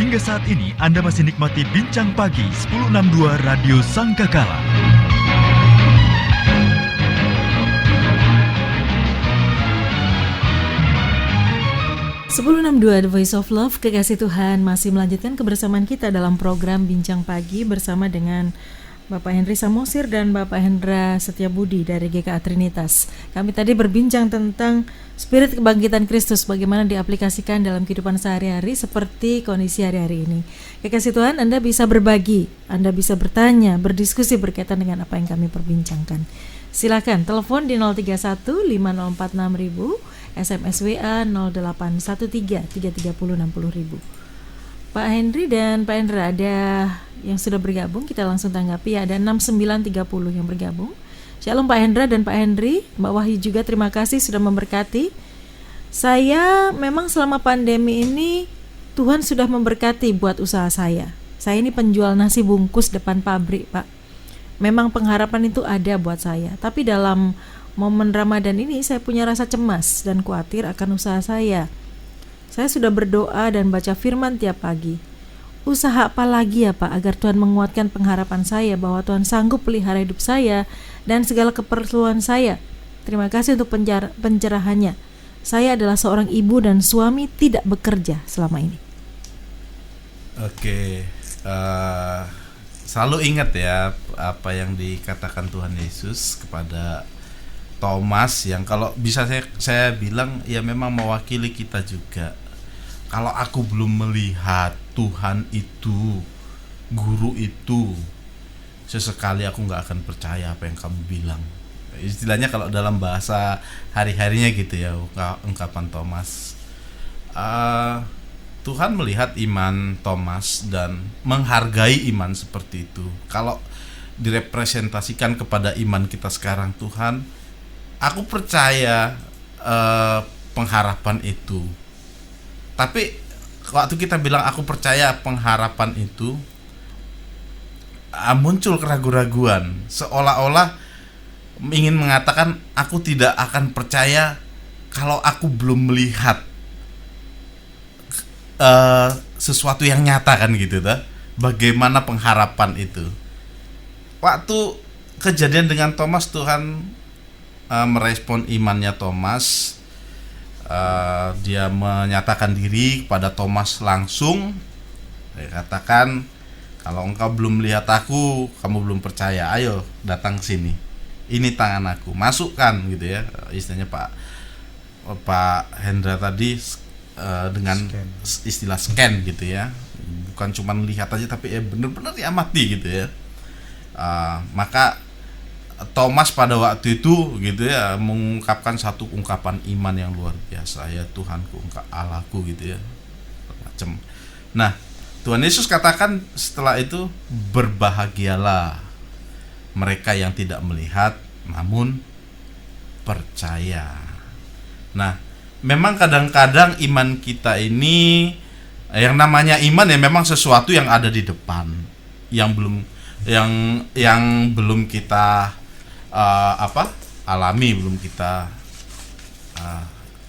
Hingga saat ini Anda masih nikmati Bincang Pagi 1062 Radio Sangkakala. The Voice of Love, Kekasih Tuhan masih melanjutkan kebersamaan kita dalam program Bincang Pagi bersama dengan Bapak Henry Samosir dan Bapak Hendra Setiabudi dari GKA Trinitas. Kami tadi berbincang tentang spirit kebangkitan Kristus, bagaimana diaplikasikan dalam kehidupan sehari-hari seperti kondisi hari-hari ini. Kekasih Tuhan, Anda bisa berbagi, Anda bisa bertanya, berdiskusi berkaitan dengan apa yang kami perbincangkan. Silakan telepon di 031 5046 000, SMS WA 0813 330 60.000. Pak Henry dan Pak Hendra ada yang sudah bergabung, kita langsung tanggapi ya. Ada 6930 yang bergabung. Shalom Pak Hendra dan Pak Henry. Mbak Wahyu juga terima kasih sudah memberkati. Saya memang selama pandemi ini Tuhan sudah memberkati buat usaha saya. Saya ini penjual nasi bungkus depan pabrik, Pak. Memang pengharapan itu ada buat saya. Tapi dalam momen Ramadan ini saya punya rasa cemas dan khawatir akan usaha saya. Saya sudah berdoa dan baca firman tiap pagi. Usaha apa lagi ya Pak agar Tuhan menguatkan pengharapan saya bahwa Tuhan sanggup pelihara hidup saya dan segala keperluan saya. Terima kasih untuk pencerahannya. Saya adalah seorang ibu dan suami tidak bekerja selama ini. Oke, selalu ingat ya apa yang dikatakan Tuhan Yesus kepada Thomas, yang kalau bisa saya bilang ya memang mewakili kita juga. Kalau aku belum melihat Tuhan itu, guru itu, sesekali aku gak akan percaya apa yang kamu bilang. Istilahnya kalau dalam bahasa hari-harinya gitu ya, ungkapan Thomas. Tuhan melihat iman Thomas dan menghargai iman seperti itu. Kalau direpresentasikan kepada iman kita sekarang, Tuhan, aku percaya pengharapan itu. Tapi waktu kita bilang aku percaya pengharapan itu, muncul keraguan-raguan, seolah-olah ingin mengatakan aku tidak akan percaya kalau aku belum melihat sesuatu yang nyata, kan gitu ta? Bagaimana pengharapan itu? Waktu kejadian dengan Thomas, Tuhan merespon imannya Thomas. Dia menyatakan diri kepada Thomas langsung. Dia katakan, kalau engkau belum melihat aku, kamu belum percaya. Ayo datang sini. Ini tangan aku, masukkan gitu ya. Istilahnya Pak Hendra tadi dengan istilah scan gitu ya. Bukan cuma melihat aja, tapi benar-benar diamati gitu ya. Maka Thomas pada waktu itu gitu ya mengungkapkan satu ungkapan iman yang luar biasa, ya Tuhanku, Engkau Allahku gitu ya, macam. Nah, Tuhan Yesus katakan setelah itu, berbahagialah mereka yang tidak melihat namun percaya. Nah, memang kadang-kadang iman kita ini, yang namanya iman ya memang sesuatu yang ada di depan, yang belum kita alami, belum kita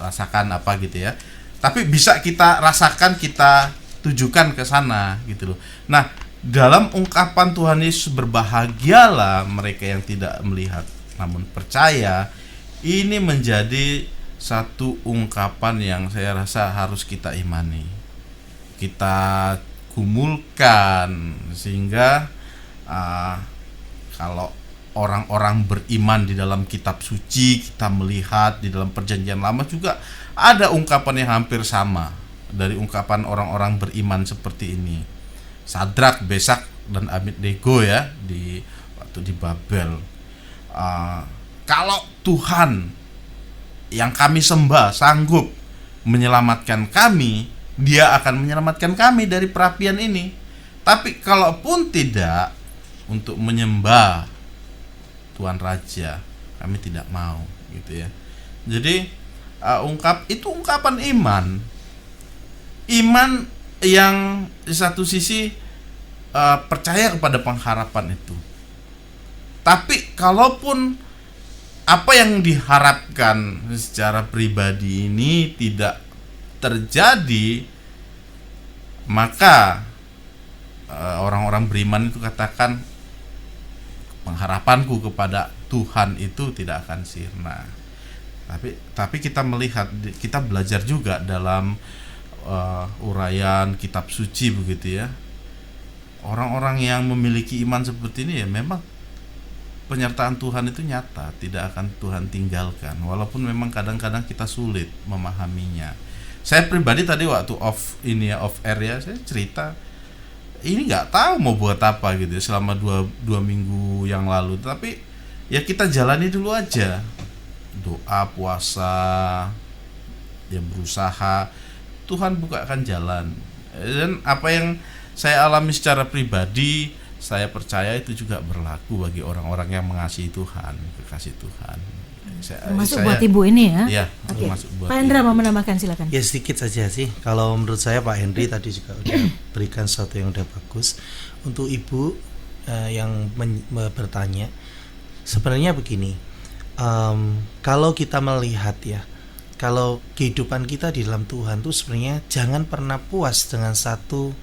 rasakan apa gitu ya. Tapi bisa kita rasakan, kita tujukan ke sana gitu loh. Nah, dalam ungkapan Tuhan Yesus, berbahagialah mereka yang tidak melihat namun percaya, ini menjadi satu ungkapan yang saya rasa harus kita imani, kita gumulkan, sehingga kalau orang-orang beriman di dalam kitab suci, kita melihat di dalam perjanjian lama juga ada ungkapan yang hampir sama dari ungkapan orang-orang beriman seperti ini. Sadrak, Mesak, dan Abednego ya, waktu di Babel. Kalau Tuhan yang kami sembah sanggup menyelamatkan kami, Dia akan menyelamatkan kami dari perapian ini. Tapi kalaupun tidak, untuk menyembah Tuhan Raja, kami tidak mau gitu ya. Jadi ungkapan iman yang di satu sisi percaya kepada pengharapan itu. Tapi kalaupun apa yang diharapkan secara pribadi ini tidak terjadi, maka orang-orang beriman itu katakan pengharapanku kepada Tuhan itu tidak akan sirna. Tapi kita melihat, kita belajar juga dalam uraian kitab suci begitu ya. Orang-orang yang memiliki iman seperti ini ya memang penyertaan Tuhan itu nyata, tidak akan Tuhan tinggalkan, walaupun memang kadang-kadang kita sulit memahaminya. Saya pribadi tadi waktu off air ya, saya cerita ini nggak tahu mau buat apa gitu selama dua minggu yang lalu, tapi ya kita jalani dulu aja, doa, puasa, ya berusaha, Tuhan bukakan jalan. Dan apa yang saya alami secara pribadi, saya percaya itu juga berlaku bagi orang-orang yang mengasihi Tuhan, kekasih Tuhan. Masuk buat ibu ini ya. Iya, Oke. masuk buat Pak Hendra ibu. mau menambahkan, silakan. Ya sedikit saja sih. Kalau menurut saya Pak Henry tadi juga udah berikan sesuatu yang udah bagus. Untuk ibu yang bertanya, sebenarnya begini. Kalau kita melihat ya, kalau kehidupan kita di dalam Tuhan tuh sebenarnya jangan pernah puas dengan satu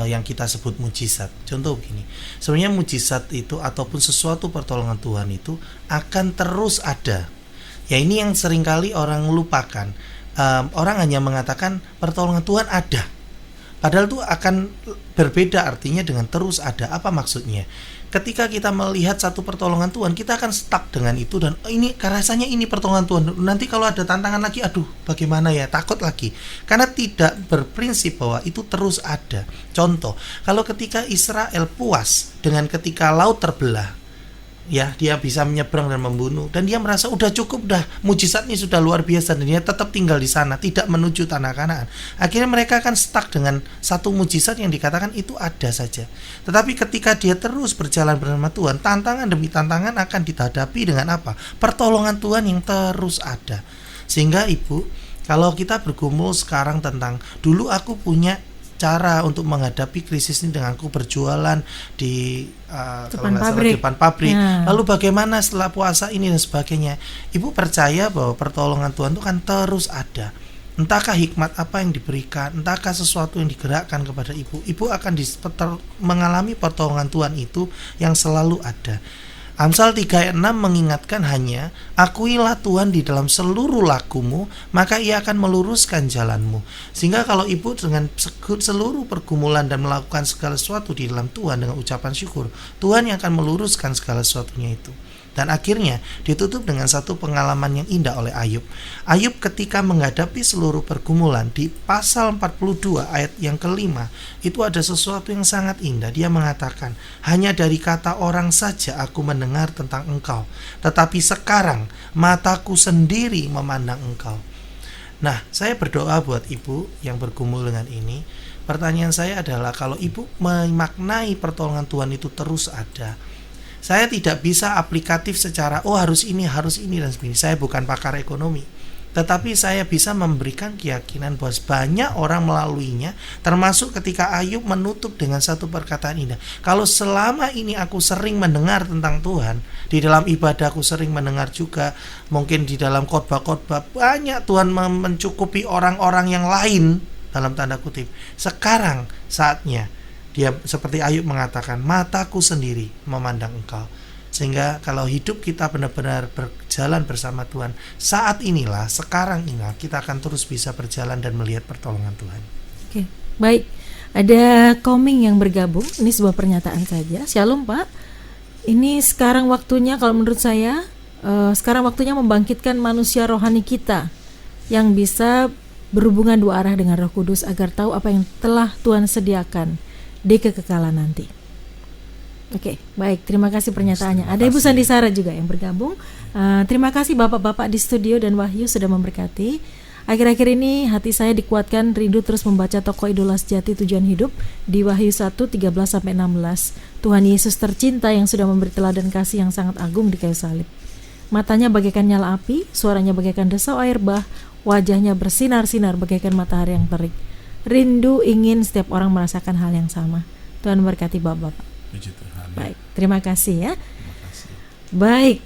yang kita sebut mujizat. Contoh begini, sebenarnya mujizat itu ataupun sesuatu pertolongan Tuhan itu akan terus ada. Ya ini yang seringkali orang lupakan. Orang hanya mengatakan pertolongan Tuhan ada, padahal itu akan berbeda artinya dengan terus ada. Apa maksudnya? Ketika kita melihat satu pertolongan Tuhan, kita akan stuck dengan itu, dan ini rasanya ini pertolongan Tuhan. Nanti kalau ada tantangan lagi, aduh bagaimana ya, takut lagi. Karena tidak berprinsip bahwa itu terus ada. Contoh, kalau ketika Israel puas dengan ketika laut terbelah, ya dia bisa menyeberang dan membunuh, dan dia merasa udah cukup, dah mujizatnya sudah luar biasa, dan dia tetap tinggal di sana, tidak menuju tanah Kanaan. Akhirnya mereka akan stuck dengan satu mujizat yang dikatakan itu ada saja. Tetapi ketika dia terus berjalan bersama Tuhan, tantangan demi tantangan akan dihadapi dengan apa? Pertolongan Tuhan yang terus ada. Sehingga ibu, kalau kita bergumul sekarang tentang dulu aku punya cara untuk menghadapi krisis ini dengan aku berjualan di depan pabrik. Ya. Lalu bagaimana setelah puasa ini dan sebagainya. Ibu percaya bahwa pertolongan Tuhan itu kan terus ada. Entahkah hikmat apa yang diberikan, entahkah sesuatu yang digerakkan kepada ibu, ibu akan mengalami pertolongan Tuhan itu yang selalu ada. Amsal 3 ayat 6 mengingatkan hanya, akuilah Tuhan di dalam seluruh lakumu, maka ia akan meluruskan jalanmu. Sehingga kalau ibu dengan seluruh pergumulan dan melakukan segala sesuatu di dalam Tuhan dengan ucapan syukur, Tuhan yang akan meluruskan segala sesuatunya itu. Dan akhirnya ditutup dengan satu pengalaman yang indah oleh Ayub. Ayub ketika menghadapi seluruh pergumulan, di pasal 42 ayat yang kelima, itu ada sesuatu yang sangat indah. Dia mengatakan, hanya dari kata orang saja aku mendengar tentang engkau, tetapi sekarang mataku sendiri memandang engkau. Nah, saya berdoa buat ibu yang bergumul dengan ini. Pertanyaan saya adalah, kalau ibu memaknai pertolongan Tuhan itu terus ada, saya tidak bisa aplikatif secara harus ini dan sebagainya. Saya bukan pakar ekonomi, tetapi saya bisa memberikan keyakinan bahwa banyak orang melaluinya, termasuk ketika Ayub menutup dengan satu perkataan indah. Kalau selama ini aku sering mendengar tentang Tuhan, di dalam ibadah aku sering mendengar juga, mungkin di dalam khotbah-khotbah banyak Tuhan mencukupi orang-orang yang lain dalam tanda kutip. Sekarang saatnya dia seperti Ayub mengatakan, mataku sendiri memandang engkau. Sehingga kalau hidup kita benar-benar berjalan bersama Tuhan, saat inilah, sekarang inilah kita akan terus bisa berjalan dan melihat pertolongan Tuhan. Oke, baik. Ada Koming yang bergabung. Ini sebuah pernyataan saja. Shalom Pak. Ini sekarang waktunya, kalau menurut saya, sekarang waktunya membangkitkan manusia rohani kita yang bisa berhubungan dua arah dengan Roh Kudus agar tahu apa yang telah Tuhan sediakan di kekekalan nanti. Oke, baik. Terima kasih pernyataannya. Ada Ibu Sandi Sara juga yang bergabung. Terima kasih Bapak-bapak di studio dan Wahyu sudah memberkati. Akhir-akhir ini hati saya dikuatkan rindu terus membaca tokoh idola sejati tujuan hidup di Wahyu 1:13-16. Tuhan Yesus tercinta yang sudah memberi teladan kasih yang sangat agung di kayu salib. Matanya bagaikan nyala api, suaranya bagaikan desau air bah, wajahnya bersinar-sinar bagaikan matahari yang terik. Rindu ingin setiap orang merasakan hal yang sama. Tuhan berkati Bapak-bapak. Puji Tuhan. Baik, terima kasih ya. Terima kasih. Baik,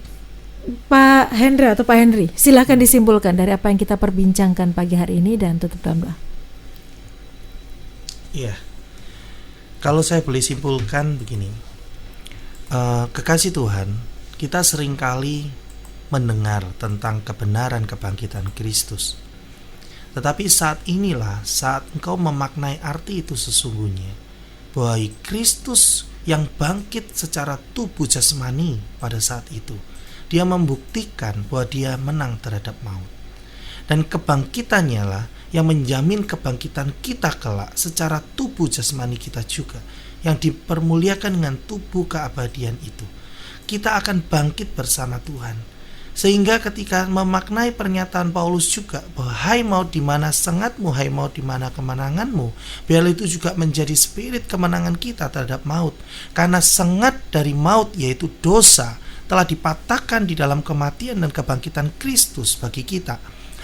Pak Hendra atau Pak Henry, silakan disimpulkan dari apa yang kita perbincangkan pagi hari ini dan tutup doa. Iya. Kalau saya boleh simpulkan begini, kekasih Tuhan, kita seringkali mendengar tentang kebenaran kebangkitan Kristus. Tetapi saat inilah saat engkau memaknai arti itu sesungguhnya, bahwa Kristus yang bangkit secara tubuh jasmani pada saat itu, dia membuktikan bahwa dia menang terhadap maut. Dan kebangkitannya lah yang menjamin kebangkitan kita kelak secara tubuh jasmani kita juga, yang dipermuliakan dengan tubuh keabadian itu. Kita akan bangkit bersama Tuhan. Sehingga ketika memaknai pernyataan Paulus juga bahwa hai maut di mana sengatmu, hai maut di mana kemenanganmu, biarlah itu juga menjadi spirit kemenangan kita terhadap maut. Karena sengat dari maut yaitu dosa telah dipatahkan di dalam kematian dan kebangkitan Kristus bagi kita.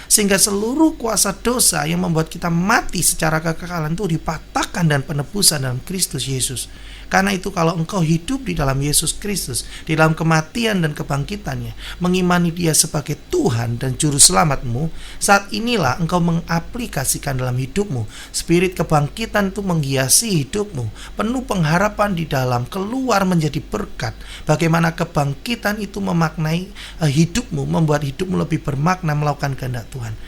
Sehingga seluruh kuasa dosa yang membuat kita mati secara kekekalan itu dipatahkan dan penebusan dalam Kristus Yesus. Karena itu kalau engkau hidup di dalam Yesus Kristus, di dalam kematian dan kebangkitannya, mengimani dia sebagai Tuhan dan Juru Selamatmu, saat inilah engkau mengaplikasikan dalam hidupmu. Spirit kebangkitan itu menghiasi hidupmu, penuh pengharapan di dalam, keluar menjadi berkat. Bagaimana kebangkitan itu memaknai hidupmu, membuat hidupmu lebih bermakna melakukan kehendak Tuhan.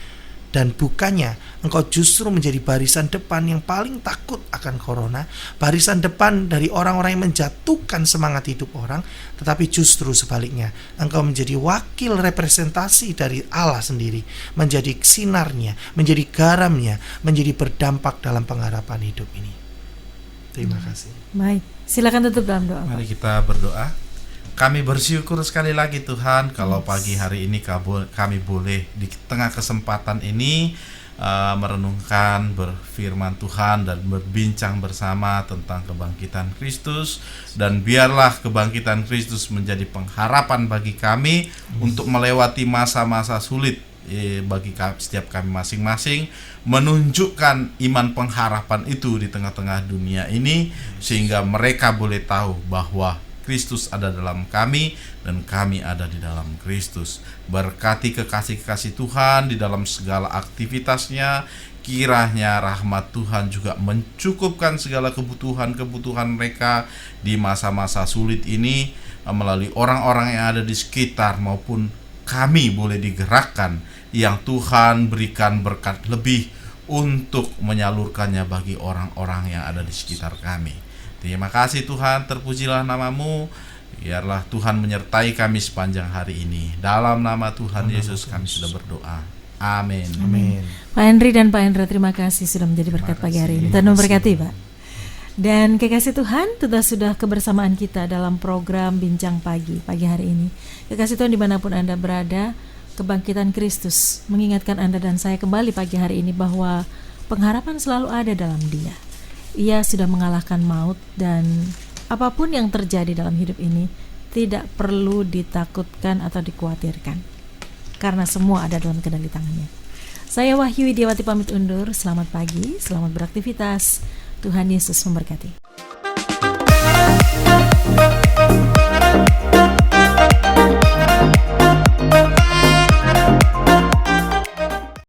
Dan bukannya engkau justru menjadi barisan depan yang paling takut akan corona, barisan depan dari orang-orang yang menjatuhkan semangat hidup orang, tetapi justru sebaliknya, engkau menjadi wakil representasi dari Allah sendiri, menjadi sinarnya, menjadi garamnya, menjadi berdampak dalam pengharapan hidup ini. Terima kasih. Baik, silakan tutup dalam doa. Mari kita berdoa. Kami bersyukur sekali lagi Tuhan kalau pagi hari ini kami boleh di tengah kesempatan ini merenungkan berfirman Tuhan dan berbincang bersama tentang kebangkitan Kristus. Dan biarlah kebangkitan Kristus menjadi pengharapan bagi kami untuk melewati masa-masa sulit bagi setiap kami masing-masing, menunjukkan iman pengharapan itu di tengah-tengah dunia ini, sehingga mereka boleh tahu bahwa Kristus ada dalam kami dan kami ada di dalam Kristus. Berkati kekasih-kekasih Tuhan di dalam segala aktivitasnya. Kiranya rahmat Tuhan juga mencukupkan segala kebutuhan-kebutuhan mereka di masa-masa sulit ini, melalui orang-orang yang ada di sekitar maupun kami boleh digerakkan yang Tuhan berikan berkat lebih untuk menyalurkannya bagi orang-orang yang ada di sekitar kami. Terima kasih Tuhan, terpujilah namamu. Biarlah Tuhan menyertai kami sepanjang hari ini. Dalam nama Tuhan Yesus kami sudah berdoa. Amin. Amin. Pak Henry dan Pak Hendra, terima kasih sudah menjadi berkat pagi hari ini. Tuhan memberkati Pak. Dan kekasih Tuhan, sudah kebersamaan kita dalam program Bincang Pagi hari ini. Kekasih Tuhan dimanapun Anda berada, kebangkitan Kristus mengingatkan Anda dan saya kembali pagi hari ini bahwa pengharapan selalu ada dalam Dia. Ia sudah mengalahkan maut, dan apapun yang terjadi dalam hidup ini tidak perlu ditakutkan atau dikhawatirkan, karena semua ada dalam kendali tangannya. Saya Wahyu Widiawati pamit undur. Selamat pagi, selamat beraktivitas. Tuhan Yesus memberkati.